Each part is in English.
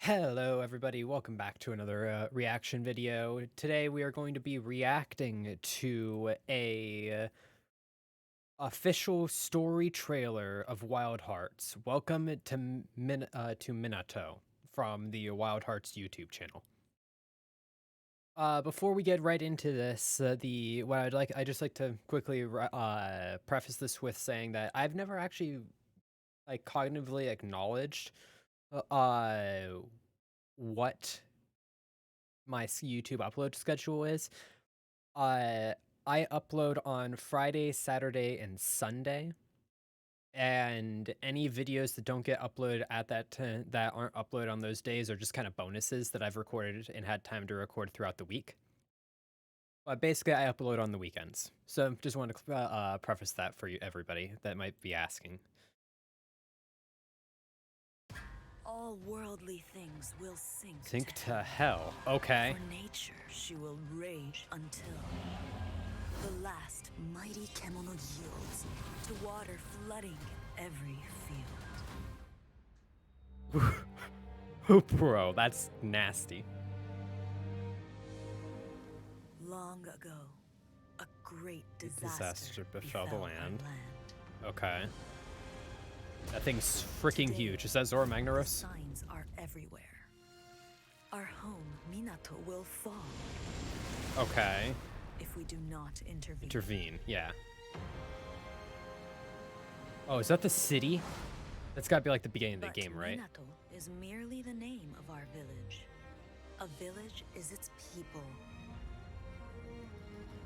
Hello everybody, welcome back to another reaction video. Today we are going to be reacting to a official story trailer of Wild Hearts. Welcome to Minato from the Wild Hearts YouTube channel. Before we get right into this, I just like to quickly preface this with saying that I've never actually cognitively acknowledged what my YouTube upload schedule is. Uh, I upload on Friday, Saturday, and Sunday, and any videos that don't get uploaded at that aren't uploaded on those days are just kind of bonuses that I've recorded and had time to record throughout the week. But basically, I upload on the weekends. So just wanted to preface that for you, everybody that might be asking. All worldly things will sink Sink to hell. Okay. For nature she will rage until the last mighty kemono yields to water flooding every field. Bro, that's nasty. Long ago, a great disaster befell the our land. Okay. That thing's freaking Today, huge. Is that Zora the Magnaros? signs are everywhere. Our home, Minato, will fall Okay. if we do not intervene. Intervene, yeah. Oh, is that the city? That's gotta be like the beginning of the game, right? Minato is merely the name of our village. A village is its people.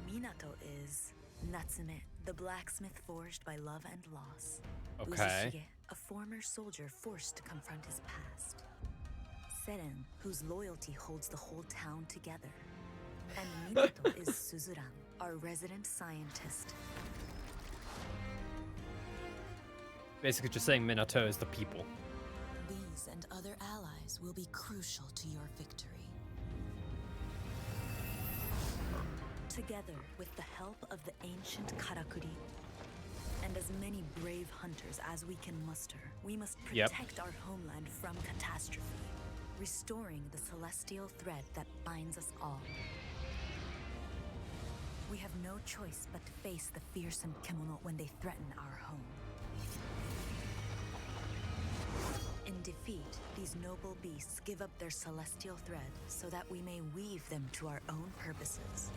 Minato is Natsume, the blacksmith forged by love and loss. Okay. Uzashige, a former soldier forced to confront his past. Seren, whose loyalty holds the whole town together. And Minato is Suzuran, our resident scientist. Basically just saying Minato is the people. These and other allies will be crucial to your victory. Together, with the help of the ancient Karakuri, and as many brave hunters as we can muster, we must protect our homeland from catastrophe, restoring the celestial thread that binds us all. We have no choice but to face the fearsome kemono when they threaten our home. In defeat, these noble beasts give up their celestial thread so that we may weave them to our own purposes.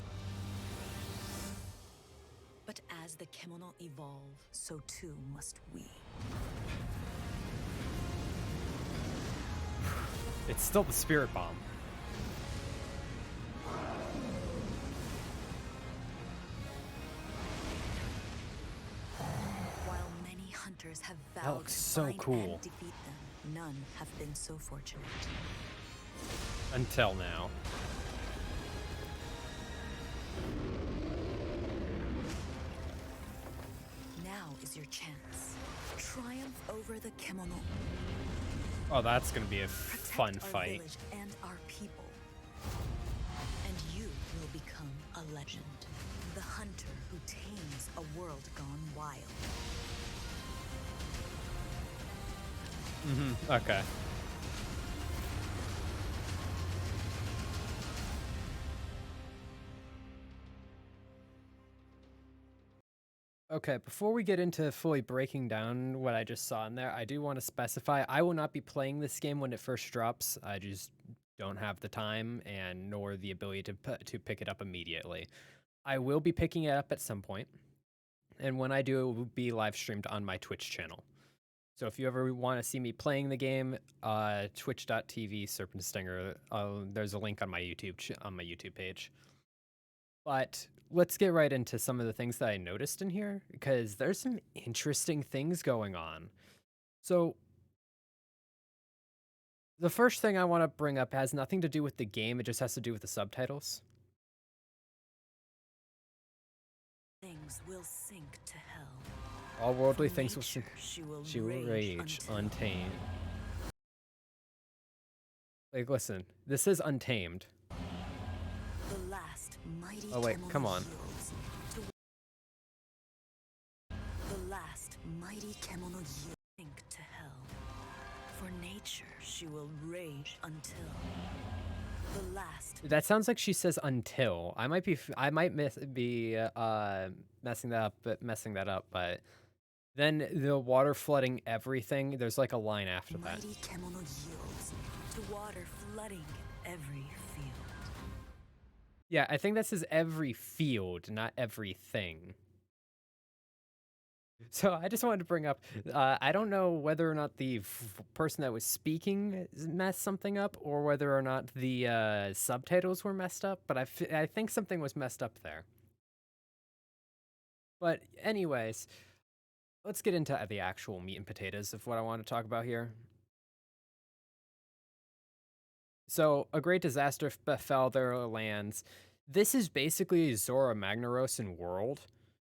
But as the kemono evolve, so too must we. It's still the spirit bomb. While many hunters have That vowed looks to so find cool. and defeat them, none have been so fortunate. Until now. Now is your chance. Triumph over the kemono. Oh, that's gonna be a Protect fun our fight. village and our people. And you will become a legend. The hunter who tames a world gone wild. Okay. Okay, before we get into fully breaking down what I just saw in there, I do want to specify I will not be playing this game when it first drops. I just don't have the time and nor the ability to pick it up immediately. I will be picking it up at some point, and when I do, it will be live streamed on my Twitch channel. So if you ever want to see me playing the game, twitch.tv Serpent Stinger. There's a link on my YouTube page. But let's get right into some of the things that I noticed in here, because there's some interesting things going on. So the first thing I want to bring up has nothing to do with the game. It just has to do with the subtitles. Things will sink to hell. All worldly For things will nature, sink. She will rage untamed. Like, listen, this is untamed. The last mighty Oh, wait, kemono come on. yields to the last mighty kemono yields sink to hell. For nature nature, she will rage until the last. That sounds like she says until. I might be messing that up, but then the water flooding everything, there's like a line after that. Mighty Kemono yields to water flooding every field. Yeah, I think that says every field, not everything. So I just wanted to bring up, I don't know whether or not the person that was speaking messed something up, or whether or not the subtitles were messed up, but I think something was messed up there. But anyways, let's get into the actual meat and potatoes of what I want to talk about here. So, a great disaster befell their lands. This is basically a Zora Magnarosan world.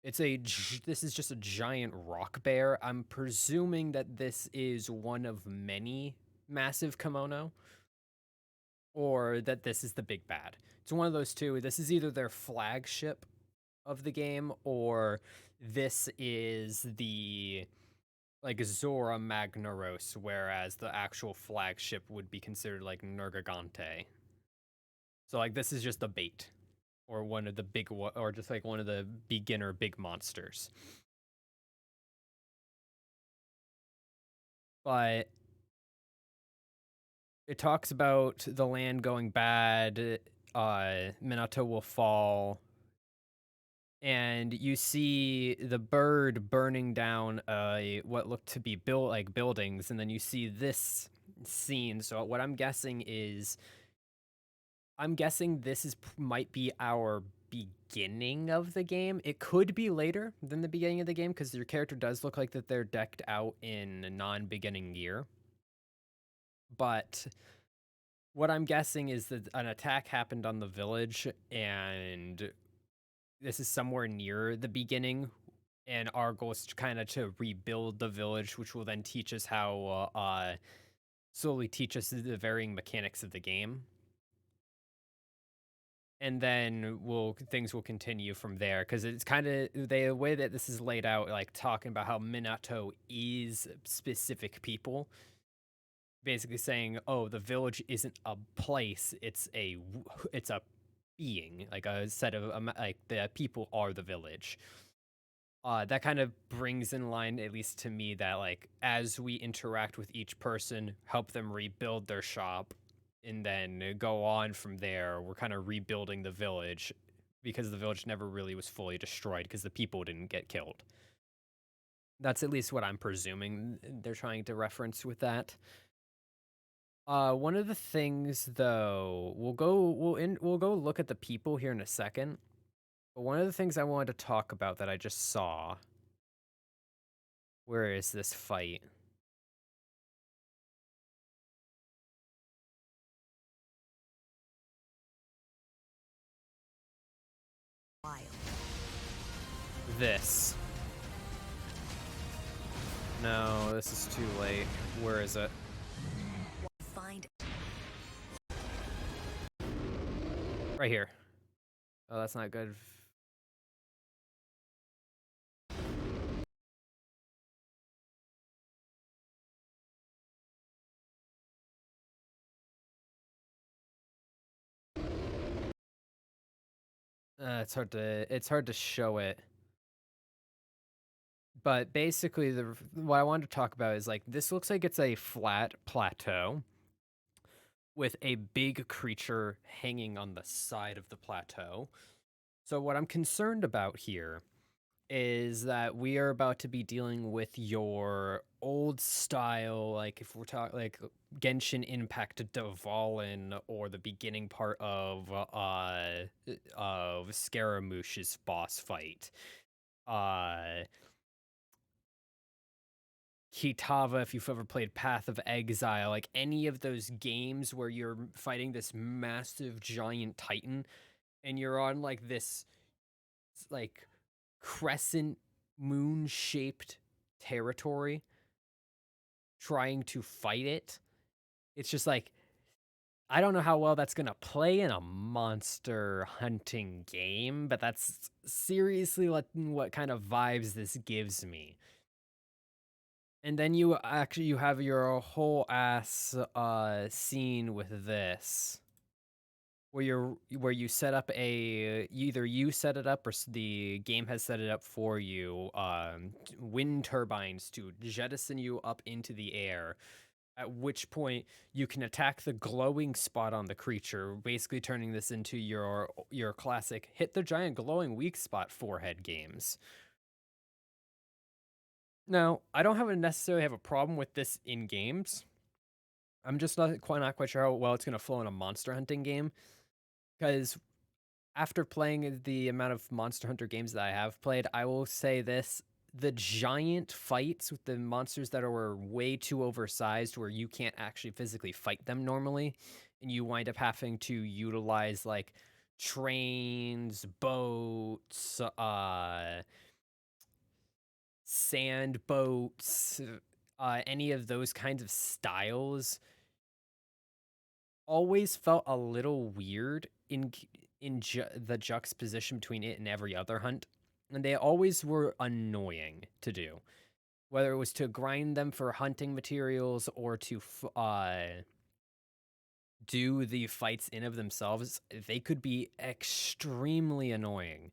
This is just a giant rock bear. I'm presuming that this is one of many massive kimono, or that this is the big bad. It's one of those two. This is either their flagship of the game, or this is the like Zora Magnaros, whereas the actual flagship would be considered like Nergigante. So like this is just the bait, or one of the or just like one of the beginner big monsters. But it talks about the land going bad. Minato will fall, and you see the bird burning down what looked to be buildings, and then you see this scene. So what I'm guessing this might be our beginning of the game. It could be later than the beginning of the game because your character does look like that they're decked out in non-beginning gear. But what I'm guessing is that an attack happened on the village, and this is somewhere near the beginning. And our goal is kind of to rebuild the village, which will then teach us how slowly teach us the varying mechanics of the game. And then things will continue from there, because it's kind of the way that this is laid out, like talking about how Minato is specific people, basically saying, oh, the village isn't a place, it's a being, like a set of like the people are the village. That kind of brings in line, at least to me, that like as we interact with each person, help them rebuild their shop, and then go on from there, we're kind of rebuilding the village, because the village never really was fully destroyed because the people didn't get killed. That's at least what I'm presuming they're trying to reference with that. One of the things though, we'll go look at the people here in a second. But one of the things I wanted to talk about that I just saw, where is this fight? Wild. This. No, this is too late. Where is it? Find Right here. Oh, that's not good. It's hard to show it. But basically, what I wanted to talk about is like this looks like it's a flat plateau with a big creature hanging on the side of the plateau. So what I'm concerned about here is that we are about to be dealing with your old style, like if we're talking like Genshin Impact Dvalin, or the beginning part of Scaramouche's boss fight. Kitava, if you've ever played Path of Exile, like any of those games where you're fighting this massive giant titan, and you're on like this like crescent moon shaped territory trying to fight it. It's just like, I don't know how well that's gonna play in a monster hunting game, but that's seriously what kind of vibes this gives me. And then you have your whole ass scene with this where you set up either you set it up or the game has set it up for you, wind turbines to jettison you up into the air, at which point you can attack the glowing spot on the creature, basically turning this into your classic hit the giant glowing weak spot forehead games. Now, I don't necessarily have a problem with this in games. I'm just not quite sure how well it's going to flow in a monster hunting game, because after playing the amount of Monster Hunter games that I have played, I will say this: the giant fights with the monsters that are way too oversized, where you can't actually physically fight them normally, and you wind up having to utilize like trains, boats, sand boats, any of those kinds of styles always felt a little weird the juxtaposition between it and every other hunt, and they always were annoying to do. Whether it was to grind them for hunting materials or to do the fights in of themselves, they could be extremely annoying.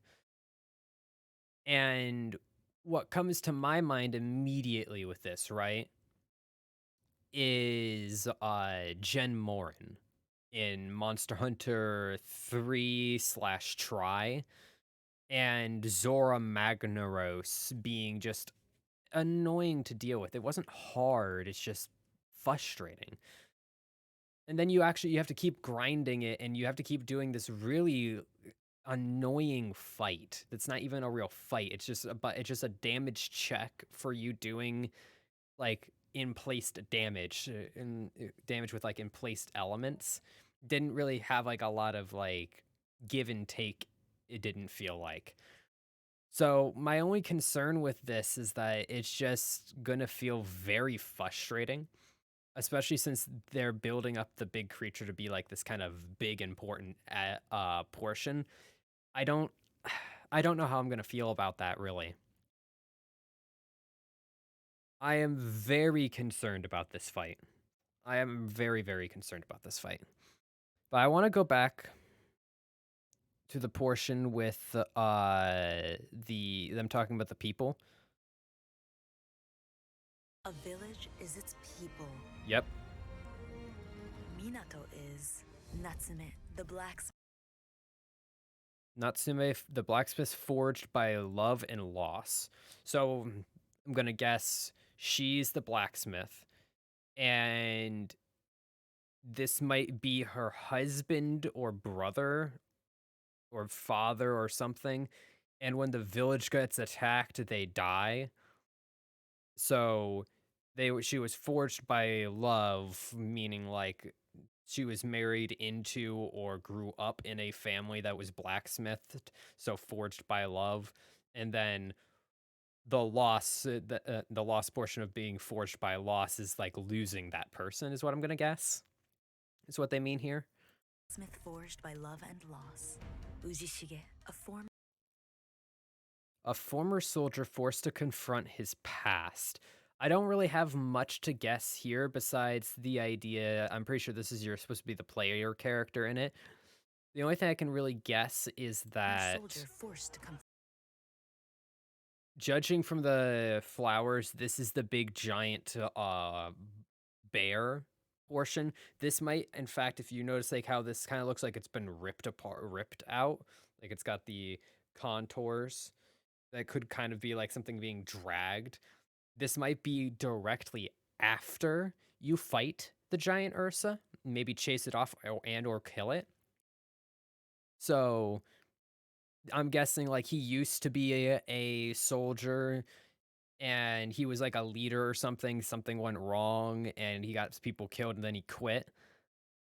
And what comes to my mind immediately with this, right, is Jen Morin in Monster Hunter 3 slash Try, and Zora Magnaros being just annoying to deal with. It wasn't hard, it's just frustrating. And then you have to keep grinding it, and you have to keep doing this really annoying fight that's not even a real fight. It's just a damage check for you doing like in placed damage, damage with like in placed elements. Didn't really have like a lot of like give and take. It didn't feel like. So my only concern with this is that it's just gonna feel very frustrating, especially since they're building up the big creature to be like this kind of big important portion. I don't I don't know how I'm gonna feel about that really. I am very concerned about this fight. I am very, very concerned about this fight. But I want to go back to the portion with the them talking about the people. A village is its people. Yep. Minato is Natsume, the blacksmith. Natsume, the blacksmith forged by love and loss. So I'm gonna guess she's the blacksmith, and this might be her husband or brother or father or something. And when the village gets attacked, they die. So she was forged by love, meaning like she was married into or grew up in a family that was blacksmithed, so forged by love. And then the loss portion of being forged by loss is like losing that person, is what I'm gonna guess. Is what they mean here. Smith forged by love and loss. Ujishige, a former A former soldier forced to confront his past. I don't really have much to guess here besides the idea. I'm pretty sure this is you're supposed to be the player character in it. The only thing I can really guess is that, soldier forced to come. judging from the flowers, this is the big giant bear portion. This might, in fact, if you notice like how this kind of looks like it's been ripped apart, ripped out, like it's got the contours that could kind of be like something being dragged. This might be directly after you fight the giant Ursa, maybe chase it off or kill it. So I'm guessing like he used to be a soldier, and he was like a leader or something. Something went wrong and he got people killed, and then he quit.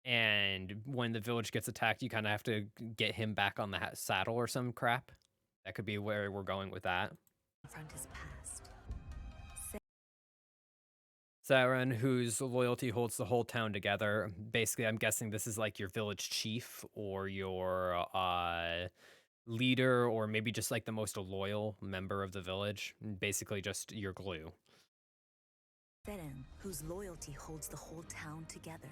And when the village gets attacked, you kind of have to get him back on the saddle or some crap. That could be where we're going with that. Confront his past. Sauron, whose loyalty holds the whole town together. Basically, I'm guessing this is like your village chief or your leader, or maybe just like the most loyal member of the village. Basically, just your glue. Teren, whose loyalty holds the whole town together.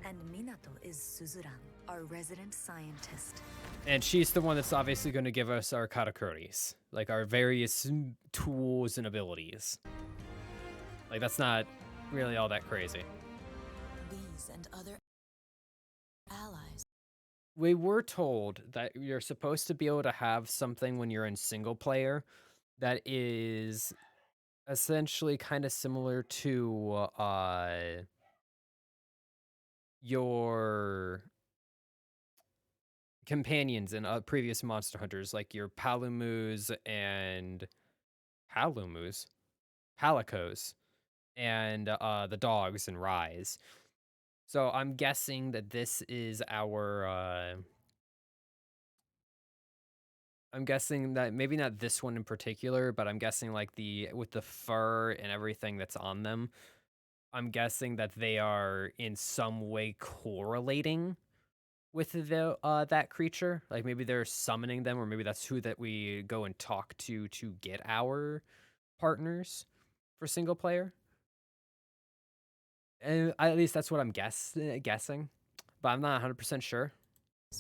And Minato is Suzuran, our resident scientist. And she's the one that's obviously going to give us our katakuris, like our various tools and abilities. Like, that's not really all that crazy. These and other allies. We were told that you're supposed to be able to have something when you're in single player that is essentially kind of similar to your companions in previous Monster Hunters, like your Palumus, Palicos, and the dogs in Rise. So I'm guessing that this is our. I'm guessing that maybe not this one in particular, but I'm guessing like the with the fur and everything that's on them. I'm guessing that they are in some way correlating with the that creature. Like maybe they're summoning them, or maybe that's who that we go and talk to get our partners for single player. And at least that's what I'm guessing, but I'm not 100% sure.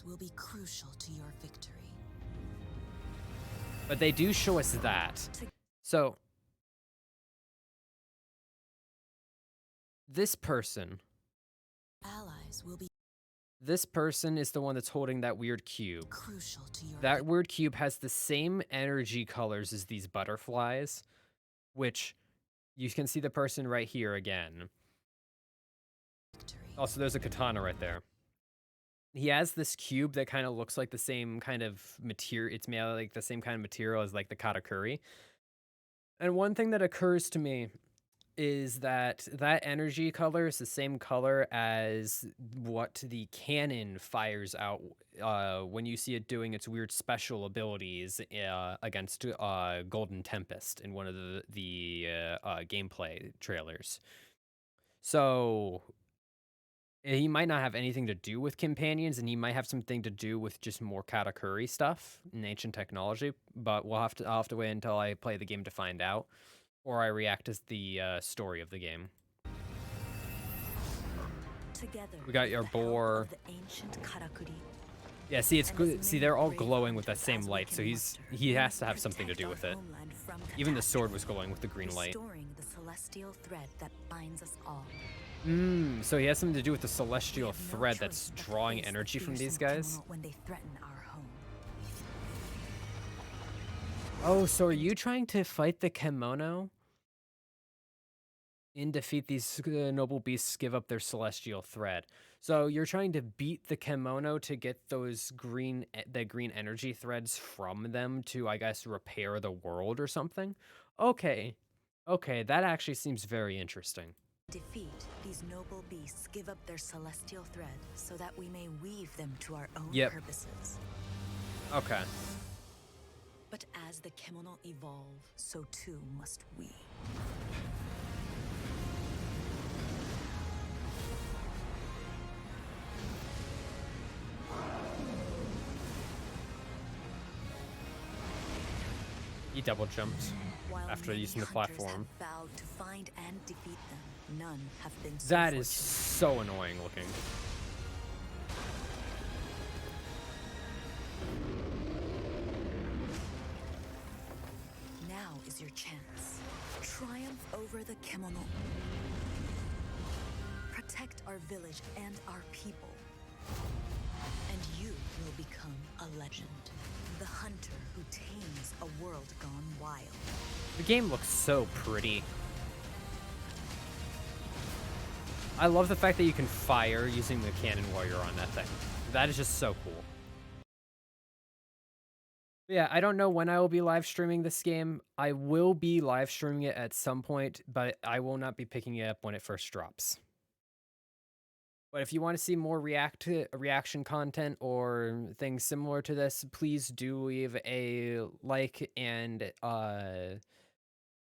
Will be crucial to your victory. But they do show us that. So this person, Allies will be this person is the one that's holding that weird cube. crucial to your That weird cube has the same energy colors as these butterflies, which you can see the person right here again. victory. Also, there's a katana right there. He has this cube that kind of looks like the same kind of material. It's made out of like the same kind of material as like the katakuri. And one thing that occurs to me is that that energy color is the same color as what the cannon fires out when you see it doing its weird special abilities against Golden Tempest in one of the gameplay trailers. So he might not have anything to do with companions, and he might have something to do with just more katakuri stuff and ancient technology. But I'll have to wait until I play the game to find out, or I react as the story of the game. Together, We got with our the help boar. of the ancient Karakuri, Yeah, see, it's and good. as See, many they're all brave glowing with that hunters same as we light, can so muster, he we has must to have something to protect do our with it. homeland from Even the sword was catastrophe, glowing with the green light. restoring the celestial thread that binds us all. So he has something to do with the We celestial have no thread choice that's but to drawing face the energy from these fearsome guys. Kemono when they threaten our home. Oh, so are you trying to fight the kimono and defeat these noble beasts, give up their celestial thread? So you're trying to beat the kimono to get those the green energy threads from them to, I guess, repair the world or something? Okay. Okay, that actually seems very interesting. Defeat, these noble beasts give up their celestial thread so that we may weave them to our own Yep. purposes. Okay. But as the Kemono evolve, so too must we. He double jumped While after many using the hunters platform. have vowed to find and defeat them, none have been so That is fortunate. so annoying looking. Now is your chance. Triumph over the Kemono. Protect our village and our people. And you will become a legend. The hunter who tames a world gone wild. The game looks so pretty. I love the fact that you can fire using the cannon while you're on that thing. That is just so cool. Yeah, I don't know when I will be live streaming this game. I will be live streaming it at some point, but I will not be picking it up when it first drops. But if you want to see more reaction content or things similar to this, please do leave a like and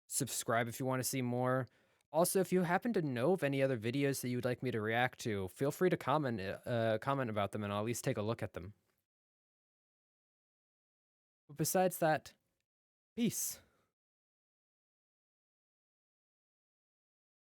subscribe if you want to see more. Also, if you happen to know of any other videos that you would like me to react to, feel free to comment about them, and I'll at least take a look at them. But besides that, peace.